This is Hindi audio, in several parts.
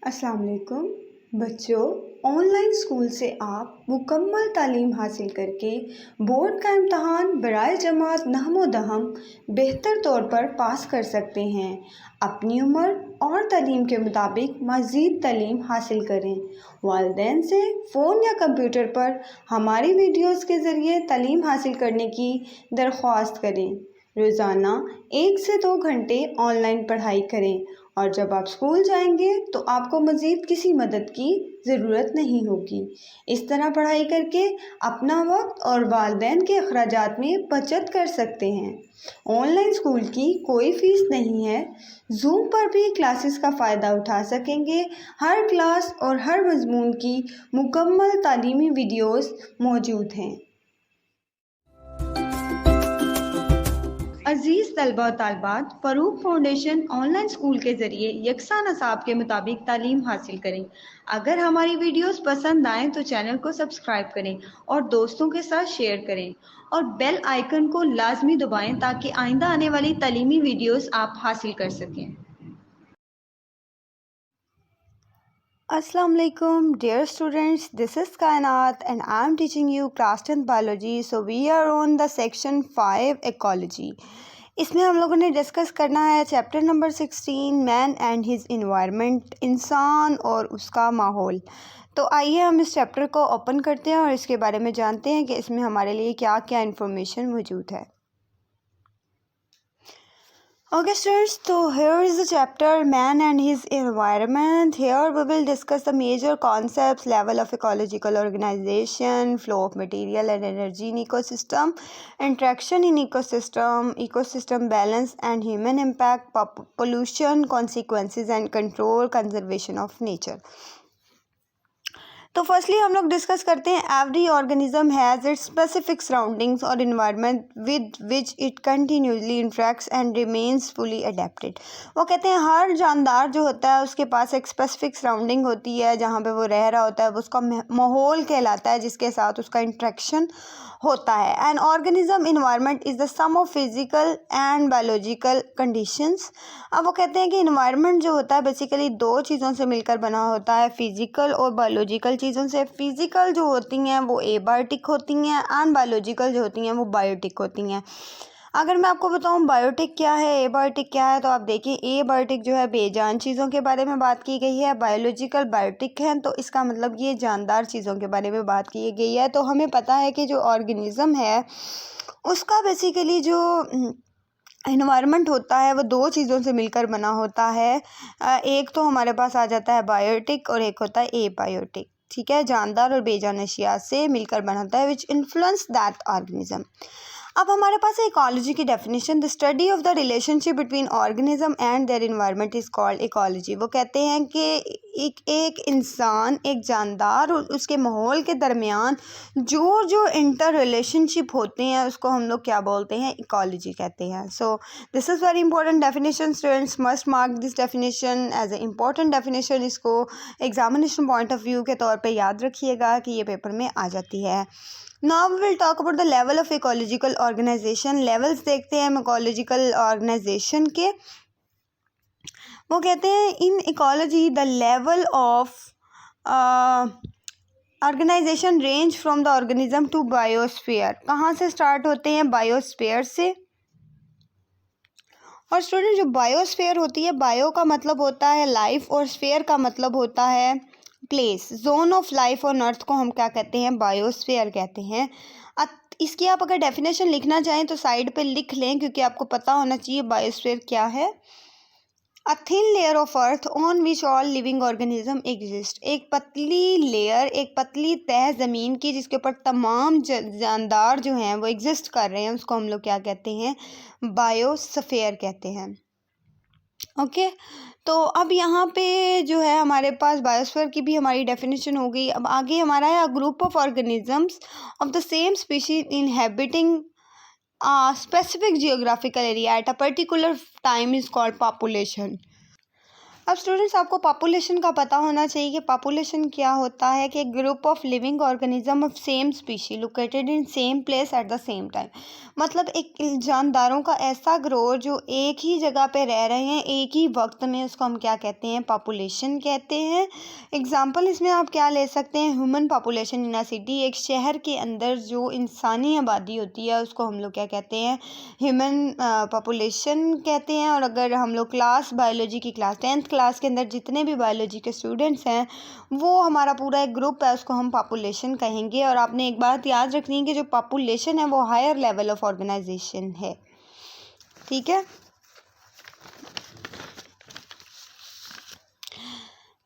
अस्सलाम वालेकुम बच्चों। ऑनलाइन स्कूल से आप मुकम्मल तालीम हासिल करके बोर्ड का इम्तहान बराए जमात नहमो दहम बेहतर तौर पर पास कर सकते हैं। अपनी उम्र और तालीम के मुताबिक मज़ीद तालीम हासिल करें। वालिदैन से फ़ोन या कंप्यूटर पर हमारी वीडियोज़ के ज़रिए तालीम हासिल करने की दरख्वास्त करें। रोज़ाना 1 से 2 घंटे ऑनलाइन पढ़ाई करें और जब आप स्कूल जाएंगे तो आपको मज़ीद किसी मदद की ज़रूरत नहीं होगी। इस तरह पढ़ाई करके अपना वक्त और वालिदैन के अखराजात में बचत कर सकते हैं। ऑनलाइन स्कूल की कोई फ़ीस नहीं है। ज़ूम पर भी क्लासेस का फ़ायदा उठा सकेंगे। हर क्लास और हर मज़मून की मुकम्मल तालीमी वीडियोज़ मौजूद हैं। अज़ीज़ तलबा और तालबात, फ़रूक फाउंडेशन ऑनलाइन स्कूल के ज़रिए यकसा नसाब के मुताबिक तालीम हासिल करें। अगर हमारी वीडियोस पसंद आएँ तो चैनल को सब्सक्राइब करें और दोस्तों के साथ शेयर करें और बेल आइकन को लाजमी दबाएं ताकि आइंदा आने वाली तालीमी वीडियोस आप हासिल कर सकें। Assalamualaikum dear students, this is Kainat and I am teaching you class 10th biology. So we are on the section 5 ecology. इसमें हम लोगों ने डिस्कस करना है chapter number 16 man and his environment, इंसान और उसका माहौल। तो आइए हम इस चैप्टर को ओपन करते हैं और इसके बारे में जानते हैं कि इसमें हमारे लिए क्या क्या इन्फॉर्मेशन मौजूद है। Okay students, so here is the chapter man and his environment. Here we will discuss the major concepts: level of ecological organization, flow of material and energy in ecosystem, interaction in ecosystem, ecosystem balance and human impact, pollution, consequences and control, conservation of nature. तो फर्स्टली हम लोग डिस्कस करते हैं every organism has its specific surroundings और environment with which it continuously interacts and remains fully adapted. वो कहते हैं हर जानदार जो होता है उसके पास एक स्पेसिफिक सराउंडिंग होती है जहाँ पे वो रह रहा होता है, वो उसका माहौल कहलाता है जिसके साथ उसका इंटरेक्शन होता है। An organism environment is the sum of physical and biological conditions. अब वो कहते हैं कि इन्वायरमेंट जो होता है बेसिकली दो चीज़ों से मिलकर बना होता है, फिजिकल और बायोलॉजिकल चीज़ों से। फिजिकल जो होती हैं वो एबायोटिक होती हैं एंड बायोलॉजिकल जो होती हैं वो बायोटिक होती हैं। अगर मैं आपको बताऊं बायोटिक क्या है, एबायोटिक क्या है, तो आप देखिए एबायोटिक जो है बेजान चीज़ों के बारे में बात की गई है, बायोलॉजिकल बायोटिक है, तो इसका मतलब ये जानदार चीज़ों के बारे में बात की गई है। तो हमें पता है कि जो ऑर्गेनिज़म है उसका बेसिकली जो इन्वायरमेंट होता है वो दो चीज़ों से मिलकर बना होता है। एक तो हमारे पास आ जाता है बायोटिक और एक होता है एबायोटिक। ठीक है, जानदार और बेजान अशिया से मिलकर बना होता है विच इन्फ्लुएंस दैट ऑर्गेनिज्म। अब हमारे पास है इकोलॉजी की definition, the study of the relationship between organism and their environment is called ecology. वो कहते हैं कि एक इंसान, एक जानदार और उसके माहौल के दरमियान जो जो इंटर रिलेशनशिप होते हैं उसको हम लोग क्या बोलते हैं, इकोलॉजी कहते हैं। So this is very important definition, students must mark this definition as a important definition. इसको एग्जामिनेशन पॉइंट ऑफ व्यू के तौर पे याद रखिएगा कि ये पेपर में आ जाती है। Now we will talk about the level of ecological organisation. Levels देखते हैं हम इकोलॉजिकल ऑर्गेनाइजेशन के। वो कहते हैं in ecology the level of organisation range from the organism to biosphere. कहाँ से स्टार्ट होते हैं, बायोस्फीयर से। और स्टूडेंट जो बायोस्फीयर होती है, बायो का मतलब होता है लाइफ और स्फीयर का मतलब होता है place, zone of life on earth को हम क्या कहते हैं, बायोस्फीयर कहते हैं। इसकी आप अगर डेफिनेशन लिखना चाहें तो साइड पे लिख लें क्योंकि आपको पता होना चाहिए बायोस्फीयर क्या है। अ thin layer of earth on which all living organism exist. एक पतली लेयर, एक पतली तह ज़मीन की जिसके ऊपर तमाम जानदार जो हैं वो एग्जिस्ट कर रहे हैं, उसको हम लोग क्या कहते हैं, बायोस्फीयर कहते हैं। ओके तो अब यहाँ पे जो है हमारे पास बायोस्फीयर की भी हमारी डेफिनेशन हो गई। अब आगे हमारा है a group of organisms of the same species inhabiting specific geographical area at a particular time is called population. अब स्टूडेंट्स आपको पॉपुलेशन का पता होना चाहिए कि पॉपुलेशन क्या होता है कि group of living organism of same species located in same place at the same time. मतलब एक जानदारों का ऐसा ग्रोह जो एक ही जगह पे रह रहे हैं एक ही वक्त में, उसको हम क्या कहते हैं? पॉपुलेशन कहते हैं। एग्जाम्पल इसमें आप क्या ले सकते हैं? Human population in a city, एक शहर के अंदर जो इंसानी आबादी होती है उसको हम लोग क्या कहते हैं? ह्यूमन पॉपुलेशन कहते हैं। और अगर हम लोग बायोलॉजी की क्लास 10th क्लास के अंदर जितने भी बायोलॉजी के स्टूडेंट्स हैं वो हमारा पूरा एक ग्रुप है, उसको हम पॉपुलेशन कहेंगे। और आपने एक बात याद रखनी है कि जो पॉपुलेशन है वो हायर लेवल ऑफ ऑर्गेनाइजेशन है, ठीक है।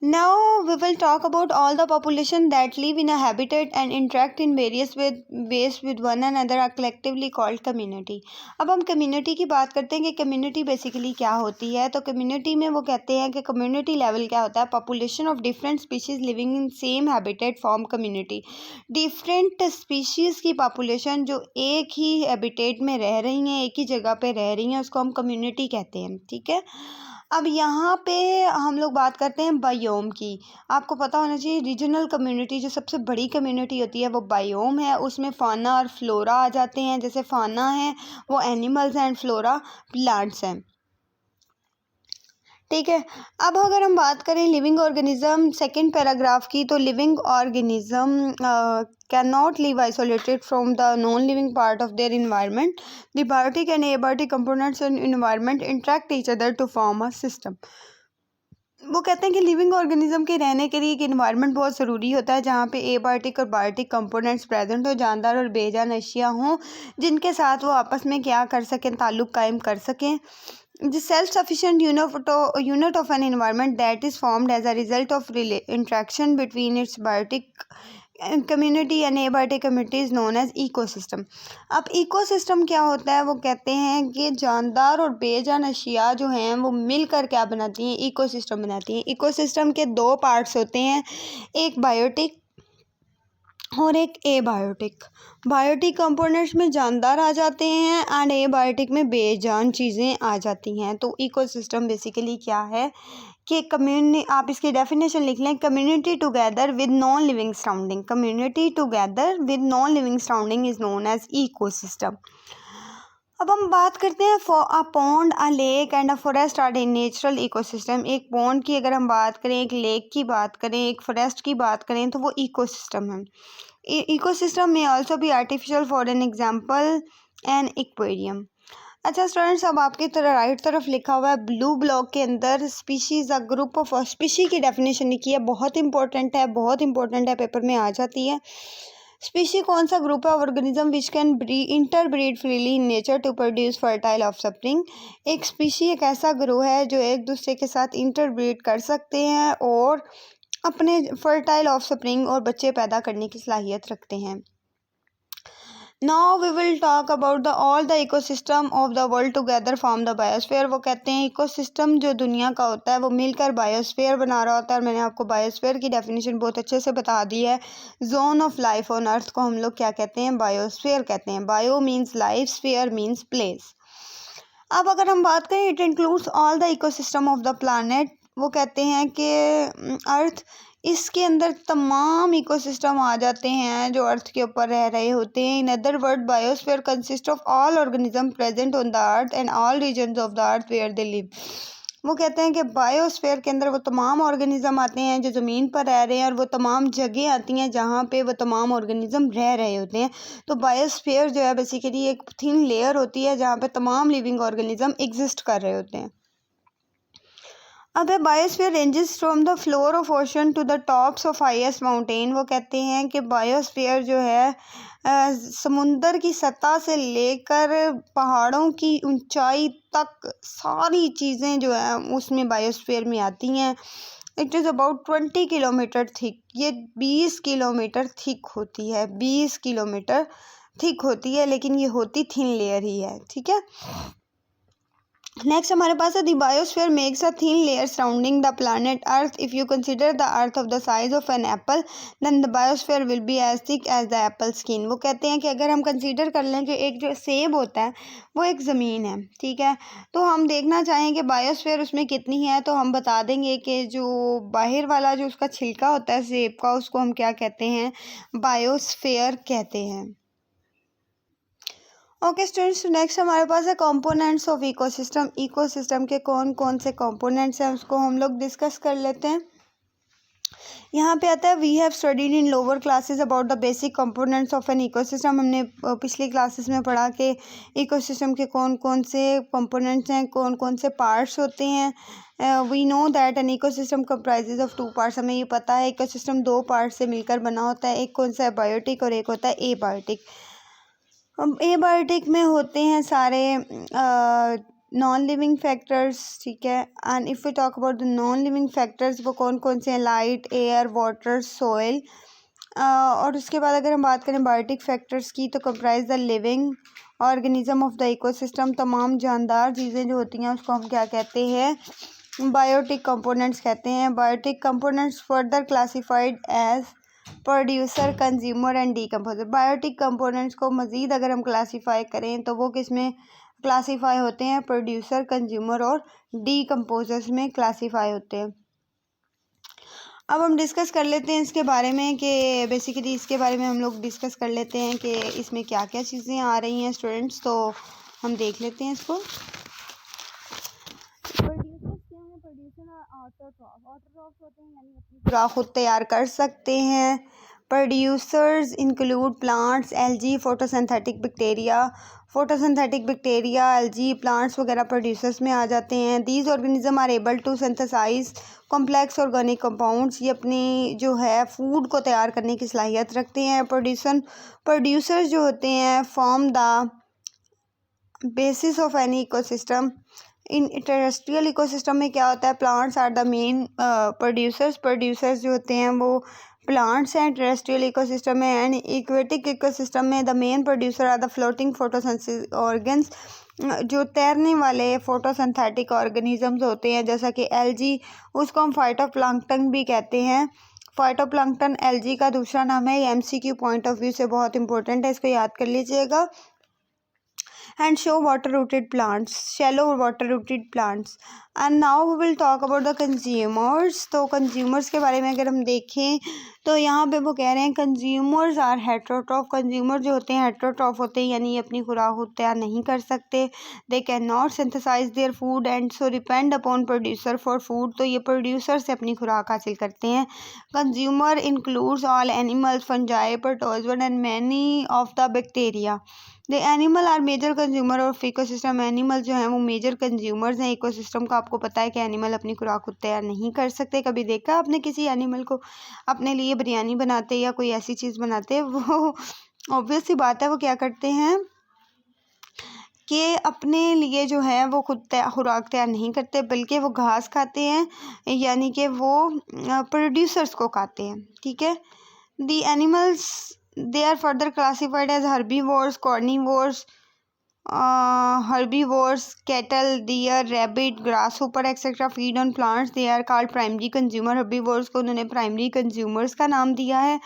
Now we will talk about all the population that live in a habitat and interact in various ways with one another are collectively called community। अब हम community की बात करते हैं कि community basically क्या होती है। तो community में वो कहते हैं कि community level क्या होता है? population of different species living in same habitat form community। different species की population जो एक ही habitat में रह रही हैं, एक ही जगह पे रह रही हैं, उसको हम community कहते हैं, ठीक है। अब यहाँ पे हम लोग बात करते हैं बायोम की। आपको पता होना चाहिए रीजनल कम्युनिटी जो सबसे बड़ी कम्युनिटी होती है वो बायोम है। उसमें फाना और फ्लोरा आ जाते हैं। जैसे फाना है वो एनिमल्स हैं एंड फ्लोरा प्लांट्स हैं, ठीक है। अब अगर हम बात करें लिविंग ऑर्गेनिज्म सेकंड पैराग्राफ की, तो living organism can not live isolated from the non living part of their environment. The biotic and abiotic components in environment interact each other to form a system. वो कहते हैं कि लिविंग ऑर्गेनिज्म के रहने के लिए एक इन्वायरमेंट बहुत ज़रूरी होता है जहाँ पे एबायोटिक और बायोटिक कंपोनेंट्स प्रेजेंट हो, जानदार और बेजान अशिया हों जिनके साथ वो आपस में क्या कर सकें? ताल्लुक़ कायम कर सकें। The self-sufficient unit of an environment that is formed as a result of interaction between its biotic community and abiotic community is known as ecosystem। अब ecosystem क्या होता है? वो कहते हैं कि जानदार और बेजान अशिया जो हैं वो मिलकर क्या बनाती हैं? इकोसिस्टम बनाती हैं। इकोसिस्टम के दो पार्ट्स होते हैं, एक बायोटिक और एक एबायोटिक। बायोटिक कंपोनेंट्स में जानदार आ जाते हैं एंड एबायोटिक में बेजान चीज़ें आ जाती हैं। तो इकोसिस्टम बेसिकली क्या है कि आप इसकी डेफिनेशन लिख लें, community together with non living surrounding. Community together with non living surrounding is known as ecosystem. अब हम बात करते हैं a pond, a lake and a forest are a natural ecosystem. एक पॉन्ड की अगर हम बात करें, एक लेक की बात करें, एक फॉरेस्ट की बात करें तो वो इकोसिस्टम है। इकोसिस्टम में ऑल्सो भी artificial for an example an aquarium. अच्छा स्टूडेंट्स, अब आपकी राइट तरफ लिखा हुआ है ब्लू ब्लॉक के अंदर species a group of species की डेफिनेशन लिखी है। बहुत इंपॉर्टेंट है, बहुत इंपॉर्टेंट है, पेपर में आ जाती है। स्पीशी कौन सा ग्रुप है? Organism which can interbreed freely in nature to produce fertile offspring. एक स्पीशी एक ऐसा ग्रुप है जो एक दूसरे के साथ इंटरब्रीड कर सकते हैं और अपने फर्टाइल ऑफस्प्रिंग और बच्चे पैदा करने की सलाहियत रखते हैं। Now we will talk about the all the ecosystem of the world together form the biosphere. वो कहते हैं इकोसिस्टम जो दुनिया का होता है वो मिलकर बायोस्फीयर बना रहा होता है। और मैंने आपको बायोस्फीयर की डेफिनेशन बहुत अच्छे से बता दी है। Zone of life on earth को हम लोग क्या कहते हैं? बायोस्फीयर कहते हैं। Bio means life, sphere means place. अब अगर हम बात करें it includes all the ecosystem of the planet. वो कहते हैं कि अर्थ, इसके अंदर तमाम इकोसिस्टम आ जाते हैं जो अर्थ के ऊपर रह रहे होते हैं। In other word biosphere consist of all organism present on the earth and all regions of the earth where they live. वो कहते हैं कि बायोस्फीयर के अंदर वो तमाम ऑर्गेनिज्म आते हैं जो ज़मीन पर रह रहे हैं और वो तमाम जगह आती हैं जहाँ पे वो तमाम ऑर्गेनिज्म रह रहे होते हैं। तो बायोस्फीयर जो है बेसिकली एक थिन लेयर होती है जहाँ पे तमाम लिविंग ऑर्गेनिज्म एग्जिस्ट कर रहे होते हैं। अब है biosphere ranges from the floor of ocean to the tops of highest mountain. वो कहते हैं कि बायोस्फीयर जो है समुंदर की सतह से लेकर पहाड़ों की ऊंचाई तक सारी चीज़ें जो है उसमें बायोस्फीयर में आती हैं। It is about 20 kilometre thick. ये 20 किलोमीटर थिक होती है, 20 किलोमीटर थिक होती है, लेकिन ये होती थिन लेयर ही है, ठीक है। नेक्स्ट हमारे पास है the biosphere makes a thin layer surrounding the planet earth. If you consider the earth of the size of an apple then the biosphere will be as thick as the apple skin. वो कहते हैं कि अगर हम कंसिडर कर लें कि एक जो सेब होता है वो एक ज़मीन है, ठीक है, तो हम देखना चाहें कि बायोस्फीयर उसमें कितनी है, तो हम बता देंगे कि जो बाहर वाला जो उसका छिलका होता है सेब का, उसको हम क्या कहते हैं, बायोस्फीयर कहते हैं। ओके स्टूडेंट्स, नेक्स्ट हमारे पास है कंपोनेंट्स ऑफ इकोसिस्टम। इकोसिस्टम के कौन कौन से कंपोनेंट्स हैं उसको हम लोग डिस्कस कर लेते हैं। यहाँ पे आता है we have studied in lower classes about the basic components of an ecosystem. हमने पिछली क्लासेस में पढ़ा कि इकोसिस्टम के कौन कौन से कंपोनेंट्स हैं, कौन कौन से पार्ट्स होते हैं। We know that an ecosystem comprises of two parts. हमें ये पता है इकोसिस्टम दो पार्ट से मिलकर बना होता है, एक कौन सा है, बायोटिक, और एक होता है एबायोटिक। एबायोटिक में होते हैं सारे नॉन लिविंग फैक्टर्स, ठीक है। And if you talk about the non living factors, वो कौन कौन से हैं, लाइट, एयर, वाटर, सॉइल। और उसके बाद अगर हम बात करें बायोटिक फैक्टर्स की, तो comprise the living organism of the ecosystem. तमाम जानदार चीज़ें जो होती हैं उसको हम क्या कहते हैं, बायोटिक कंपोनेंट्स कहते हैं। Biotic components further classified as producer, consumer and decomposer. Biotic components को मज़ीद अगर हम क्लासीफाई करें तो वो किस में क्लासीफाई होते हैं, प्रोड्यूसर, कंज्यूमर और डीकम्पोजर्स में क्लासीफाई होते हैं। अब हम डिस्कस कर लेते हैं इसके बारे में कि बेसिकली इसके बारे में हम लोग डिस्कस कर लेते हैं कि इसमें क्या क्या चीज़ें आ रही हैं स्टूडेंट्स, तो हम देख लेते हैं इसको। ऑटोट्रॉफ होते हैं, यानी अपनी खुराक खुद तैयार कर सकते हैं। Producers include plants, algae, photosynthetic bacteria. Photosynthetic bacteria, algae, plants वगैरह प्रोड्यूसर्स में आ जाते हैं। These organism are able to synthesise complex organic compounds. ये अपनी जो है फूड को तैयार करने की सलाहियत रखते हैं। प्रोड्यूसर्स जो होते हैं form the basis of any ecosystem. In terrestrial ecosystem में क्या होता है, plants are the main producers जो होते हैं वो प्लांट्स हैं टेरेस्ट्रियल इकोसिस्टम में। एंड इक्वेटिक इकोसिस्टम में the main producer are the floating photosynthesis organs. जो तैरने वाले फोटोसिंथेटिक ऑर्गेनिजम्स होते हैं, जैसा कि एल्गी, उसको हम फाइटोप्लैंक्टन भी कहते हैं। फाइटोप्लैंक्टन एल्गी का दूसरा नाम है। एमसीक्यू पॉइंट ऑफ व्यू से बहुत इंपॉर्टेंट है, इसको याद कर लीजिएगा। and show water rooted plants, shallow water rooted plants. And now we will talk about the consumers. तो consumers के बारे में अगर हम देखें तो यहाँ पे वो कह रहे हैं consumers are heterotroph। consumer जो होते हैं heterotroph होते हैं, यानी अपनी खुराक खुद तैयार नहीं कर सकते। they cannot synthesize their food and so depend upon producer for food। तो ये producer से अपनी खुराक हासिल करते हैं। consumer includes all animals, fungi, protozoan and many of the bacteria। The animal are major consumer of ecosystem. Animal जो हैं वो मेजर कंज्यूमर्स हैं इकोसिस्टम का। आपको पता है कि एनिमल अपनी खुराक खुद तैयार नहीं कर सकते। कभी देखा आपने किसी एनिमल को अपने लिए बिरयानी बनाते या कोई ऐसी चीज़ बनाते? वो ऑब्वियस सी बात है, वो क्या करते हैं कि अपने लिए जो है वो खुद खुराक तैयार नहीं करते, बल्कि वो घास खाते हैं, यानी कि वो प्रोड्यूसर्स को खाते हैं, ठीक है। The animals they are further classified as herbivores, carnivores, herbivores, cattle, deer, rabbit, grasshopper etc. feed on plants. They are called primary consumer। herbivores को उन्होंने primary consumers का नाम दिया है।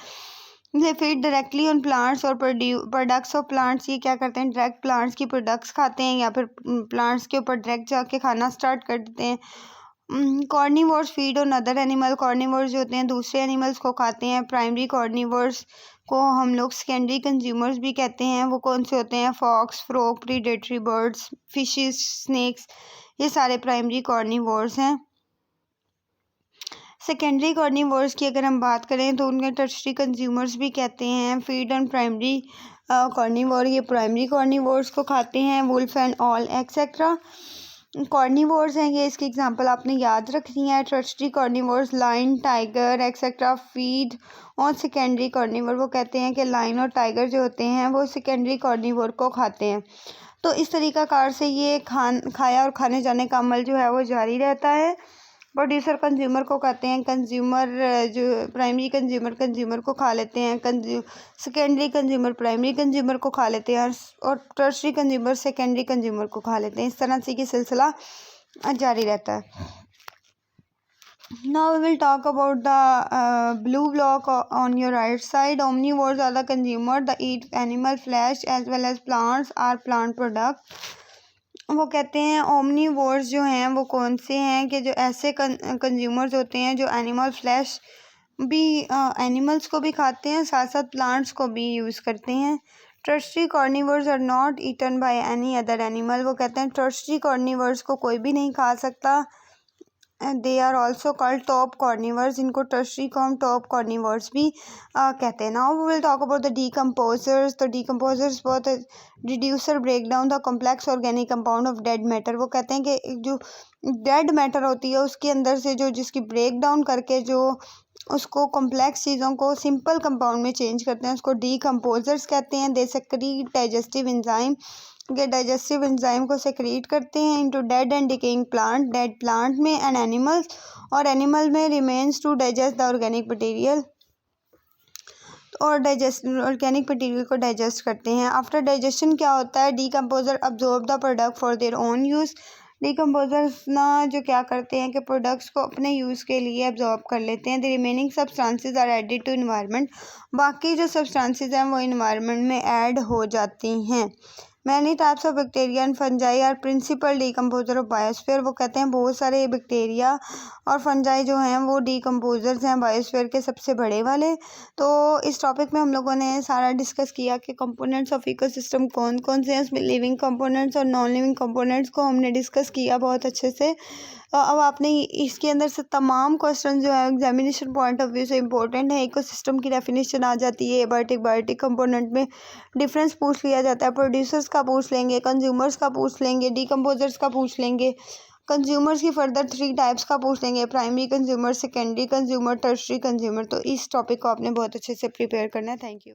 they feed directly on plants और products of plants। ये क्या करते हैं, डायरेक्ट प्लांट्स की प्रोडक्ट्स खाते हैं या फिर प्लांट्स के ऊपर डायरेक्ट जाके खाना स्टार्ट कर देते हैं। Carnivores feed on other animal. Carnivores जो होते हैं दूसरे एनिमल्स को खाते हैं। प्राइमरी कॉर्निवोर्स को हम लोग सेकेंडरी कंज्यूमर्स भी कहते हैं। वो कौन से होते हैं, fox, frog, predatory birds, fishes, snakes, ये सारे प्राइमरी कॉर्निवोर्स हैं। सेकेंडरी कॉर्निवोर्स की अगर हम बात करें तो उनके टर्शरी कंज्यूमर्स भी कहते हैं। फीड ऑन प्राइमरी कॉर्निवोर, ये प्राइमरी कॉर्निवोर्स को खाते हैं। Wolf and all etcetera carnivores हैं ये, इसकी एग्जांपल आपने याद रखनी है। Tertiary carnivores lion, tiger etcetera feed on secondary carnivore. वो कहते हैं कि लाइन और टाइगर जो होते हैं वो सेकेंडरी कॉर्निवोर को खाते हैं। तो इस तरीक़ाकार से ये खाया और खाने जाने का अमल जो है वो जारी रहता है। प्रोड्यूसर कंज्यूमर को कहते हैं, कंज्यूमर जो प्राइमरी कंज्यूमर को खा लेते हैं, सेकेंडरी कंज्यूमर प्राइमरी कंज्यूमर को खा लेते हैं, और टर्शरी कंज्यूमर सेकेंडरी कंज्यूमर को खा लेते हैं। इस तरह से ये सिलसिला जारी रहता है। Now we will talk about the blue block on your right side. Omnivores are the consumer, the eat animal flesh as well as plants are plant product. वो कहते हैं ओमनीवोर्स जो हैं वो कौन से हैं कि जो ऐसे कंज्यूमर्स होते हैं जो एनिमल फ्लैश भी एनिमल्स को भी खाते हैं, साथ साथ प्लांट्स को भी यूज़ करते हैं। Tertiary carnivores are not eaten by any other animal. वो कहते हैं टर्शरी कार्निवर्स को कोई भी नहीं खा सकता। They are also called top carnivores. इनको टर्शरी को हम टॉप कार्निवर्स भी कहते हैं। Now we will talk about the decomposers. तो डीकम्पोजर्स बहुत reducer break down the complex organic compound of dead matter. वो कहते हैं कि जो डेड मैटर होती है उसके अंदर से जो जिसकी ब्रेक डाउन करके जो उसको कॉम्प्लेक्स चीज़ों को सिंपल कंपाउंड में चेंज करते हैं उसको डीकम्पोजर्स कहते हैं। दे सेक्रीट डाइजेस्टिव एंजाइम, के डाइजेस्टिव एंजाइम को सेक्रीट करते हैं into dead and decaying plant, dead plant में एंड एनिमल्स, और एनिमल में remains to digest the organic material, और ऑर्गेनिक मटेरियल को डाइजेस्ट करते हैं। आफ्टर डाइजेशन क्या होता है, decomposer absorb the product for their own use. Decomposers ना जो क्या करते हैं कि प्रोडक्ट्स को अपने यूज़ के लिए अब्जॉर्ब कर लेते हैं। The remaining substances are added to environment. बाकी जो सब्सटेंसेस हैं वो इन्वायरमेंट में ऐड हो जाती हैं। Many types of bacteria and fungi are principal decomposer of biosphere. वो कहते हैं बहुत सारे बैक्टीरिया और फंजाई जो हैं वो डीकम्पोजर्स हैं बायोस्फीयर के सबसे बड़े वाले। तो इस टॉपिक में हम लोगों ने सारा डिस्कस किया कि कंपोनेंट्स ऑफ इकोसिस्टम कौन कौन से हैं। उसमें लिविंग कंपोनेंट्स और नॉन लिविंग कंपोनेंट्स को हमने डिस्कस किया बहुत अच्छे से। अब आपने इसके अंदर से तमाम क्वेश्चन जो है एग्जामिनेशन पॉइंट ऑफ व्यू से इम्पोर्टेंट है। इकोसिस्टम की डेफिनेशन आ जाती है, बायोटिक कंपोनेंट में डिफरेंस पूछ लिया जाता है, प्रोड्यूसर्स का पूछ लेंगे, कंज्यूमर्स का पूछ लेंगे, डीकम्पोजर्स का पूछ लेंगे, कंज्यूमर्स की फर्दर 3 टाइप्स का पूछ लेंगे, primary consumer, secondary consumer, tertiary consumer. तो इस टॉपिक को आपने बहुत अच्छे से प्रिपेयर करना है। Thank you.